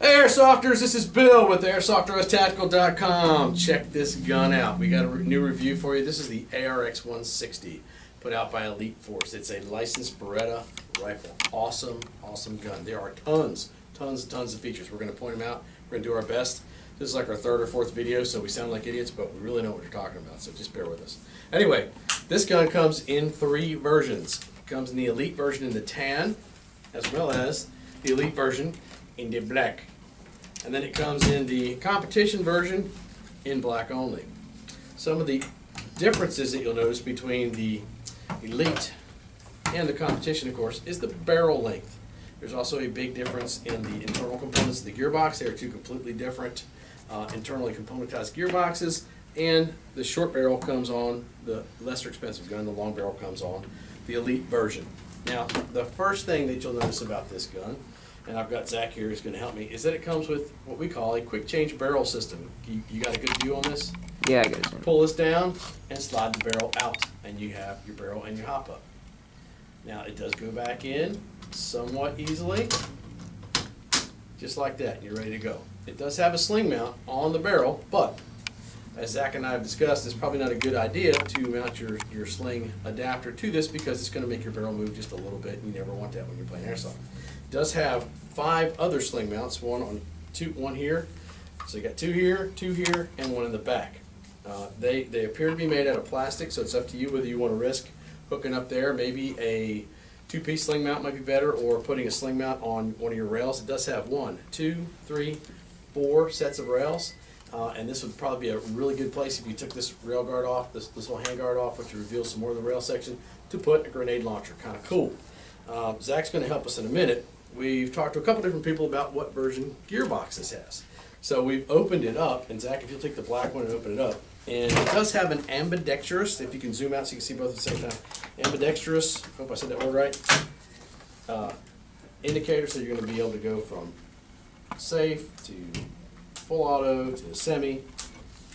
Hey Airsofters, this is Bill with AirsoftOSTactical.com. Check this gun out. We got a new review for you. This is the ARX160 put out by Elite Force. It's a licensed Beretta rifle. Awesome, awesome gun. There are tons of features. We're going to point them out. We're going to do our best. This is like our third or fourth video, so we sound like idiots, but we really know what we're talking about, so just bear with us. Anyway, this gun comes in 3 versions. It comes in the Elite version in the tan, as well as the Elite version in the black. And then it comes in the competition version in black only. Some of the differences that you'll notice between the Elite and the competition, of course, is the barrel length. There's also a big difference in the internal components of the gearbox. They are 2 completely different internally componentized gearboxes, and the short barrel comes on the lesser expensive gun, the long barrel comes on the Elite version. Now, the first thing that you'll notice about this gun, and I've got Zach here who's going to help me, is that it comes with what we call a quick change barrel system. You got a good view on this? Yeah, I got it. Pull this down and slide the barrel out, and you have your barrel and your hop up. Now, it does go back in somewhat easily, just like that. You're ready to go. It does have a sling mount on the barrel, but as Zach and I have discussed, it's probably not a good idea to mount your sling adapter to this because it's going to make your barrel move just a little bit, and you never want that when you're playing airsoft. It does have 5 other sling mounts, one here, so you got 2 here, 2 here, and 1 in the back. They appear to be made out of plastic, so it's up to you whether you want to risk hooking up there. Maybe a 2-piece sling mount might be better, or putting a sling mount on one of your rails. It does have 1, 2, 3, 4 sets of rails, and this would probably be a really good place if you took this rail guard off, this little hand guard off, which reveals some more of the rail section, to put a grenade launcher. Kind of cool. Zach's going to help us in a minute. We've talked to a couple different people about what version Gearbox this has. So we've opened it up, and Zach, if you'll take the black one and open it up, and it does have an ambidextrous, if you can zoom out so you can see both at the same time, ambidextrous, hope I said that word right, indicator, so you're going to be able to go from safe to full auto to semi,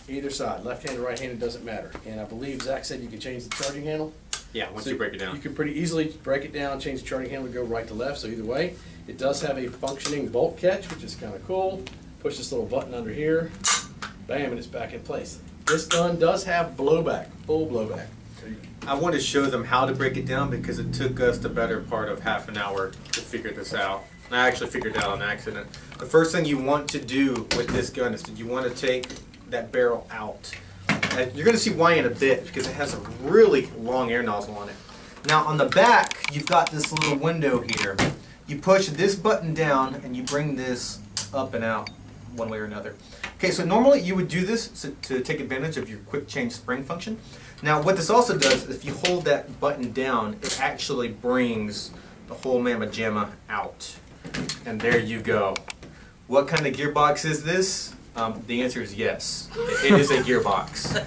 either side, left-handed, right-handed, doesn't matter. And I believe Zach said you can change the charging handle. Yeah, once you break it down. You can pretty easily break it down, change the charging handle to go right to left, so either way. It does have a functioning bolt catch, which is kind of cool. Push this little button under here, bam, and it's back in place. This gun does have blowback, full blowback. I want to show them how to break it down because it took us the better part of half an hour to figure this out. I actually figured it out on accident. The first thing you want to do with this gun is that you want to take that barrel out. And you're going to see why in a bit because it has a really long air nozzle on it. Now on the back, you've got this little window here. You push this button down and you bring this up and out one way or another. Okay, so normally you would do this to take advantage of your quick change spring function. Now what this also does is if you hold that button down, it actually brings the whole mamma jamma out. And there you go. What kind of gearbox is this? The answer is yes. It is a gearbox.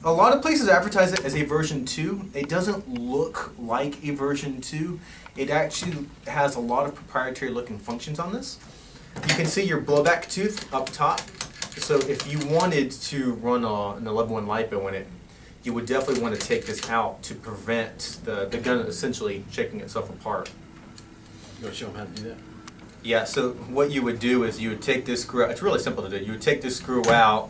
A lot of places advertise it as a version 2. It doesn't look like a version 2. It actually has a lot of proprietary looking functions on this. You can see your blowback tooth up top. So if you wanted to run an 11-1 LiPo in it, you would definitely want to take this out to prevent the gun essentially shaking itself apart. You want to show them how to do that? Yeah, so what you would do is you would take this screw out. It's really simple to do. You would take this screw out,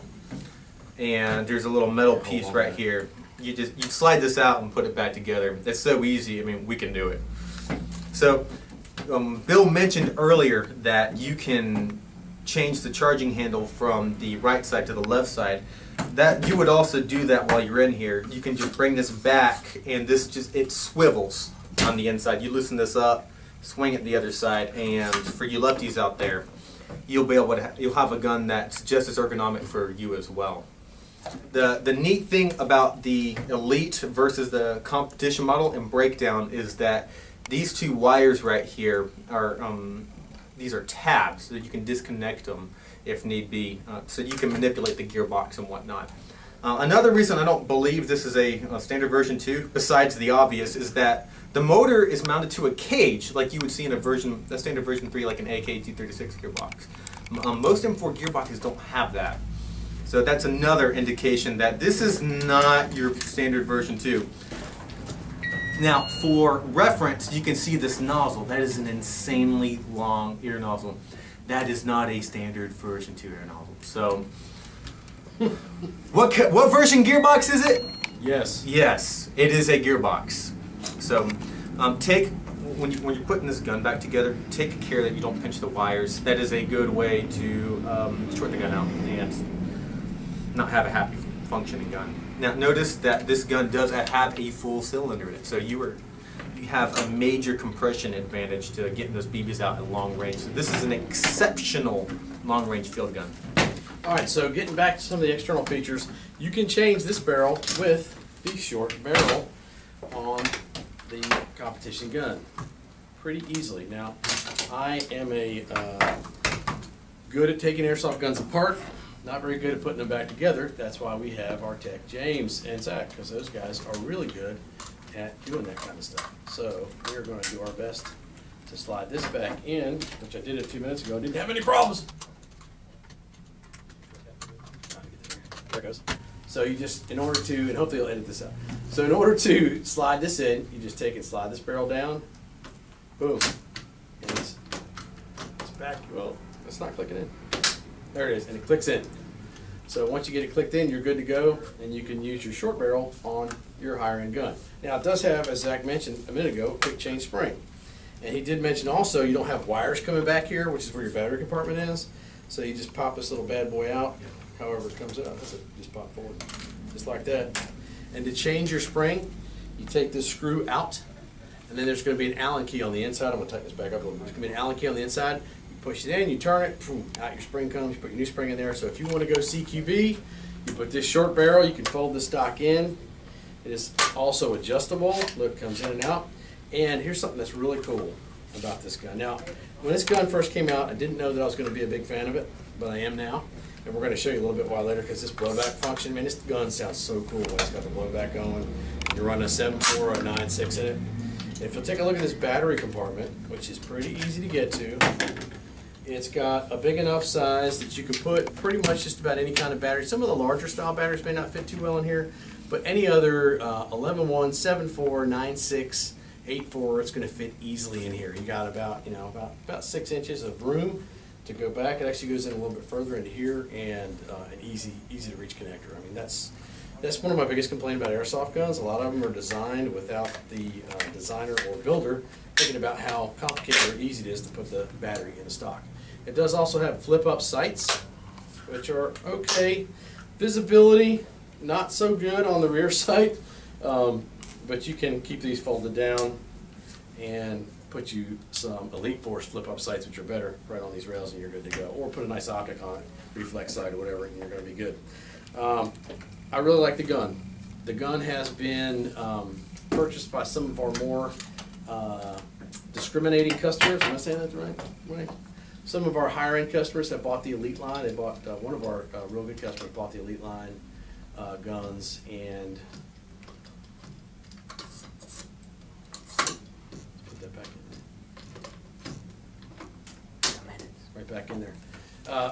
and there's a little metal piece right here. You slide this out and put it back together. It's so easy. I mean, we can do it. So Bill mentioned earlier that you can change the charging handle from the right side to the left side. That you would also do that while you're in here. You can just bring this back, and it swivels on the inside. You loosen this up, swing it the other side, and for you lefties out there, you'll be able to you'll have a gun that's just as ergonomic for you as well. The neat thing about the Elite versus the competition model and breakdown is that these 2 wires right here are these are tabs so that you can disconnect them if need be, so you can manipulate the gearbox and whatnot. Another reason I don't believe this is a standard version 2, besides the obvious, is that the motor is mounted to a cage like you would see in a standard version 3, like an AK-236 gearbox. Most M4 gearboxes don't have that. So that's another indication that this is not your standard version 2. Now, for reference, you can see this nozzle. That is an insanely long ear nozzle. that is not a standard version 2 air nozzle. So, what version gearbox is it? Yes. Yes, it is a gearbox. So, when you're putting this gun back together, take care that you don't pinch the wires. That is a good way to short the gun out and not have a happy functioning gun. Now, notice that this gun does have a full cylinder in it, so you have a major compression advantage to getting those BBs out at long range. So this is an exceptional long-range field gun. All right, so getting back to some of the external features, you can change this barrel with the short barrel on the competition gun pretty easily. Now, I am good at taking airsoft guns apart, not very good at putting them back together. That's why we have our tech James and Zach, because those guys are really good at doing that kind of stuff. So we're going to do our best to slide this back in, which I did a few minutes ago. Didn't have any problems. There it goes. So you just, in order to, and hopefully you'll edit this out. So in order to slide this in, you just take and slide this barrel down. Boom. And it's back. Well, it's not clicking in. There it is, and it clicks in. So once you get it clicked in, you're good to go, and you can use your short barrel on your higher end gun. Now it does have, as Zach mentioned a minute ago, quick change spring. And he did mention also you don't have wires coming back here, which is where your battery compartment is. So you just pop this little bad boy out, however it comes out. That's it, just pop forward, just like that. And to change your spring, you take this screw out, and then there's going to be an Allen key on the inside. I'm going to tighten this back up a little bit. There's going to be an Allen key on the inside. You push it in, you turn it, boom, out your spring comes. You put your new spring in there. So if you want to go CQB, you put this short barrel, you can fold the stock in. It is also adjustable. Look, it comes in and out. And here's something that's really cool about this gun. Now, when this gun first came out, I didn't know that I was going to be a big fan of it, but I am now. And we're going to show you a little bit why later, because this blowback function, man, this gun sounds so cool when it's got the blowback going. You're running a 7.4 or a 9.6 in it. And if you'll take a look at this battery compartment, which is pretty easy to get to, it's got a big enough size that you can put pretty much just about any kind of battery. Some of the larger style batteries may not fit too well in here, but any other 11.1, 7.4, 9.6, 8.4, it's going to fit easily in here. You got about 6 inches of room to go back. It actually goes in a little bit further into here, and an easy to reach connector. I mean, that's one of my biggest complaints about airsoft guns. A lot of them are designed without the designer or builder thinking about how complicated or easy it is to put the battery in the stock. It does also have flip-up sights, which are okay. Visibility, not so good on the rear sight, but you can keep these folded down and put you some Elite Force flip-up sights, which are better, right on these rails, and you're good to go. Or put a nice optic on it, reflex sight or whatever, and you're going to be good. I really like the gun. The gun has been purchased by some of our more discriminating customers. Am I saying that the right way? Some of our higher-end customers have bought the Elite line. They bought one of our real good customers bought the Elite line guns, and put that back in there. Right back in there.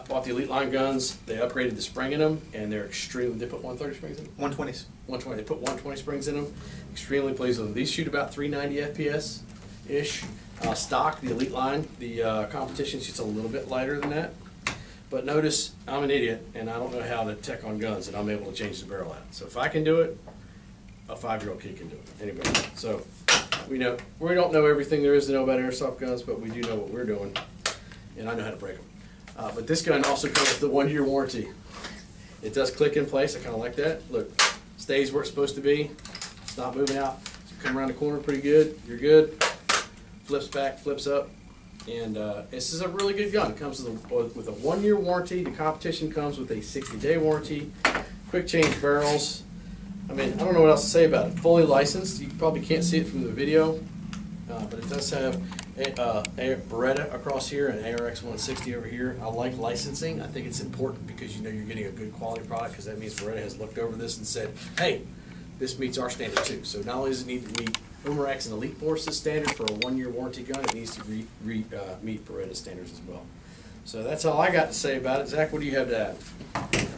Bought the Elite line guns. They upgraded the spring in them, and they're extremely. They put 130 springs in them. 120s. 120. They put 120 springs in them. Extremely pleased with them. These shoot about 390 FPS ish. Stock, the Elite line, the competition shoots a little bit lighter than that. But notice, I'm an idiot, and I don't know how to tech on guns, and I'm able to change the barrel out. So if I can do it, a 5-year-old kid can do it. Anybody. So we don't know everything there is to know about airsoft guns, but we do know what we're doing, and I know how to break them. But this gun also comes with the 1-year warranty. It does click in place. I kind of like that. Look, stays where it's supposed to be. It's not moving out. So come around the corner pretty good. You're good. Flips back, flips up. And this is a really good gun. It comes with a 1-year warranty. The competition comes with a 60-day warranty. Quick change barrels. I mean, I don't know what else to say about it. Fully licensed. You probably can't see it from the video, but it does have a Beretta across here and ARX160 over here. I like licensing. I think it's important because you know you're getting a good quality product, because that means Beretta has looked over this and said, hey, this meets our standard too. So not only does it need to meet Umarax and Elite Force's standard for a 1-year warranty gun, it needs to meet Beretta's standards as well. So that's all I got to say about it. Zach, what do you have to add?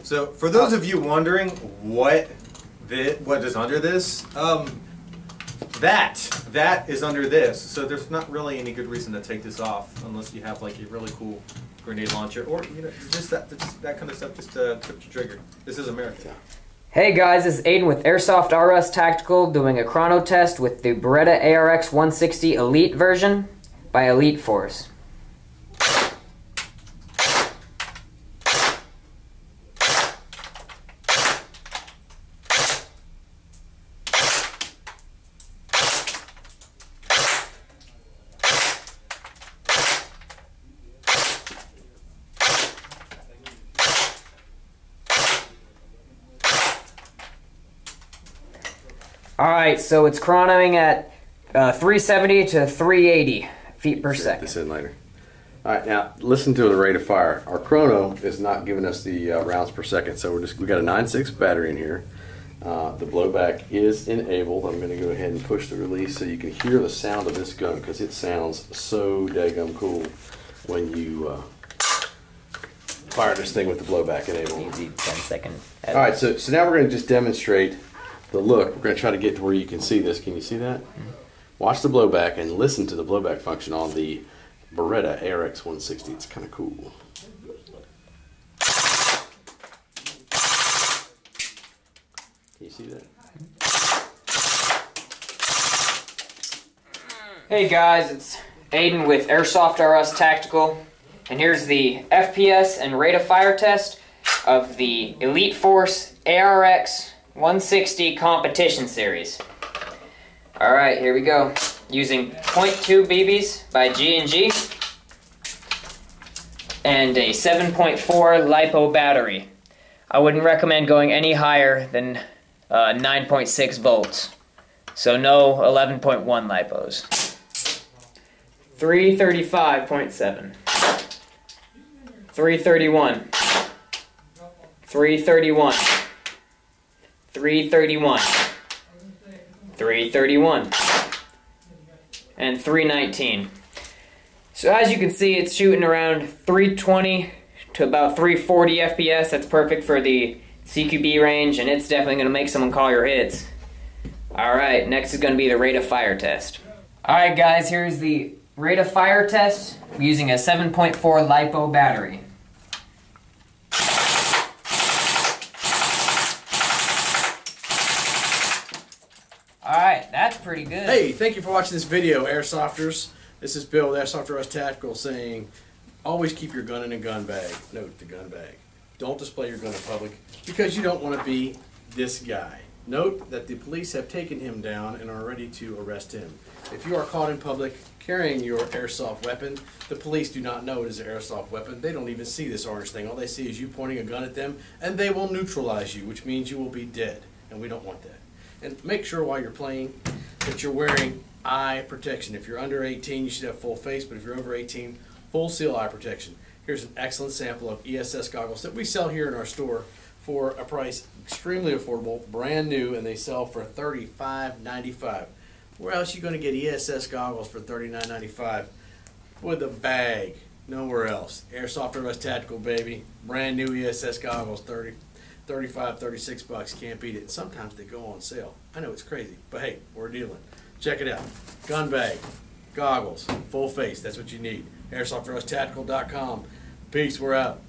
So for those of you wondering what is under this, That is under this, so there's not really any good reason to take this off unless you have like a really cool grenade launcher or just that kind of stuff just to trip your trigger. This is America. Hey guys, this is Aiden with Airsoft RS Tactical doing a chrono test with the Beretta ARX160 Elite version by Elite Force. Alright, so it's chronoing at 370 to 380 feet per second. This in later. Alright, now listen to the rate of fire. Our chrono is not giving us the rounds per second, so we got a 9.6 battery in here. The blowback is enabled. I'm going to go ahead and push the release so you can hear the sound of this gun because it sounds so daggum cool when you fire this thing with the blowback enabled. Easy 10-second. Alright, so now we're going to just demonstrate the look. We're going to try to get to where you can see this. Can you see that? Mm-hmm. Watch the blowback and listen to the blowback function on the Beretta ARX160. It's kind of cool. Can you see that? Hey guys, it's Aiden with Airsoft RS Tactical, and here's the FPS and rate of fire test of the Elite Force ARX160 Competition Series. Alright, here we go. Using .2 BBs by G&G and a 7.4 LiPo battery. I wouldn't recommend going any higher than 9.6 volts. So no 11.1 LiPos. 335.7. 331. 331. 331. 331. And 319. So as you can see, it's shooting around 320 to about 340 FPS. That's perfect for the CQB range, and it's definitely going to make someone call your hits. Alright, next is going to be the rate of fire test. Alright guys, here's the rate of fire test using a 7.4 LiPo battery. Alright, that's pretty good. Hey, thank you for watching this video, Airsofters. This is Bill with Airsoft RS Tactical saying, always keep your gun in a gun bag. Note the gun bag. Don't display your gun in public because you don't want to be this guy. Note that the police have taken him down and are ready to arrest him. If you are caught in public carrying your airsoft weapon, the police do not know it is an airsoft weapon. They don't even see this orange thing. All they see is you pointing a gun at them, and they will neutralize you, which means you will be dead, and we don't want that. And make sure while you're playing that you're wearing eye protection. If you're under 18, you should have full face, but if you're over 18, full seal eye protection. Here's an excellent sample of ESS goggles that we sell here in our store for a price extremely affordable, brand new, and they sell for $35.95. Where else are you going to get ESS goggles for $39.95 with a bag? Nowhere else. Airsoft RS Tactical, baby. Brand new ESS goggles, $35, $36. Can't beat it. Sometimes they go on sale. I know it's crazy, but hey, we're dealing. Check it out. Gun bag, goggles, full face. That's what you need. AirsoftRSTactical.com. Peace. We're out.